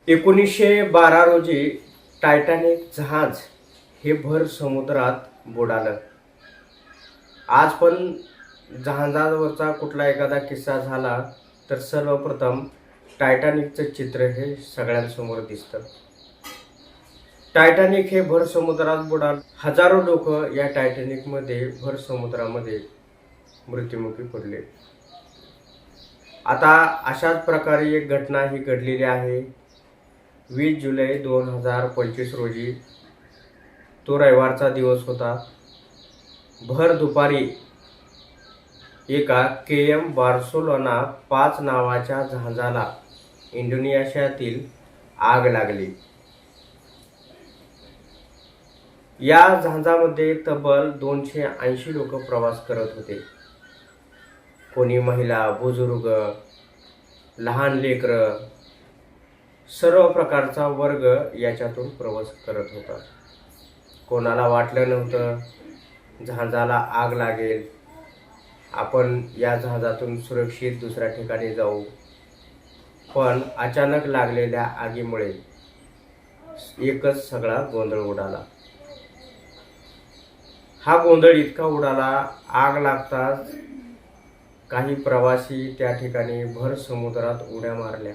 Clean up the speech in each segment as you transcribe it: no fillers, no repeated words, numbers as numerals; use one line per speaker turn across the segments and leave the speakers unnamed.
1912 रोजी टायटॅनिक जहाज हे भर समुद्रात बुडालं. आज पण जहाजावरचा कुठला एखादा किस्सा झाला तर सर्वप्रथम टायटॅनिकचं चित्र हे सगळ्यांसमोर दिसतं. टायटॅनिक हे भर समुद्रात बुडाल. हजारो लोक या टायटॅनिकमध्ये भर समुद्रामध्ये मृत्युमुखी पडले. आता अशाच प्रकारे एक घटना ही घडलेली आहे. 20 जुलै 2025 रोजी तो रविवारचा दिवस होता. भर दुपारी एका KM बार्सेलोना 5 नावाच्या जहाजाला इंडोनेशियातील आग लागली. या जहाजामध्ये तब्बल 280 लोक प्रवास करत होते. कोणी महिला, बुजुर्ग, लहान लेकरं, सर्व प्रकारचा वर्ग याच्यातून प्रवास करत होता. कोणाला वाटलं नव्हतं जहाजाला आग लागेल, आपण या जहाजातून सुरक्षित दुसऱ्या ठिकाणी जाऊ. पण अचानक लागलेल्या आगीमुळे एकच सगळा गोंधळ उडाला. हा गोंधळ इतका उडाला, आग लागताच काही प्रवासी त्या ठिकाणी भर समुद्रात उड्या मारल्या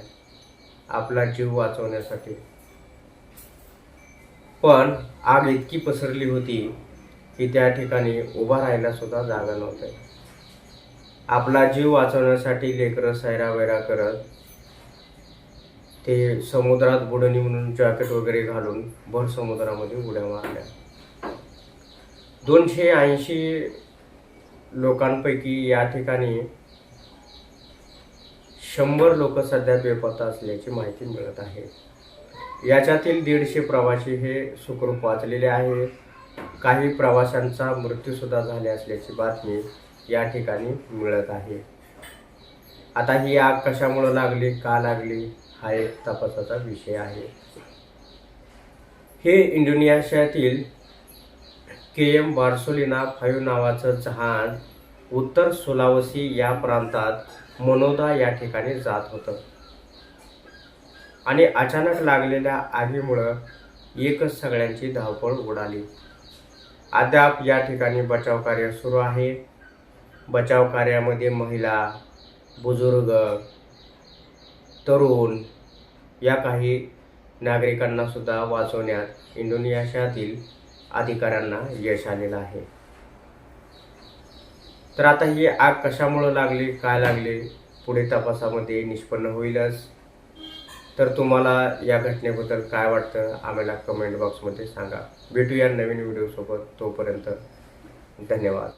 आपला जीव वाचवण्यासाठी. पण आग इतकी पसरली होती की त्या ठिकाणी उभा राहायला सुद्धा जागा नव्हती. आपला जीव वाचवण्यासाठी लेकरं सैरावैरा करत ते समुद्रात बुडणी म्हणून जॅकेट वगैरे घालून भर समुद्रामध्ये उड्या मारल्या. 280 लोकांपैकी या ठिकाणी 100 लोक सध्या बेपत्ता असल्याची माहिती मिळत आहे. याच्यातील 150 प्रवासी हे सुखरूप वाचलेले आहे. काही प्रवाशांचा मृत्यू सुद्धा झाले असल्याची बातमी या ठिकाणी मिळत आहे. आता ही आग कशामुळे लागली, का लागली, हा एक तपासाचा विषय आहे. हे इंडोनेशियातील KM बार्सेलोना 5 नावाचं जहाज उत्तर सुलावसी या प्रांतात मनोदा या ठिकाणी जात होतं आणि अचानक लागलेल्या आगीमुळं एकच सगळ्यांची धावपळ उडाली. अद्याप या ठिकाणी बचाव कार्य सुरू आहे. बचाव कार्यामध्ये महिला, बुजुर्ग, तरुण या काही नागरिकांना सुद्धा वाचवण्यात इंडोनेशियातील अधिकाऱ्यांना यश आलेलं आहे. तर आता ही आग कशामुळे लागली, काय लागले, पुढे तपासामध्ये निष्पन्न होईलच. तर तुम्हाला या घटनेबद्दल काय वाटतं आम्हाला कमेंट बॉक्समध्ये सांगा. भेटूया नवीन व्हिडिओसोबत. तोपर्यंत धन्यवाद.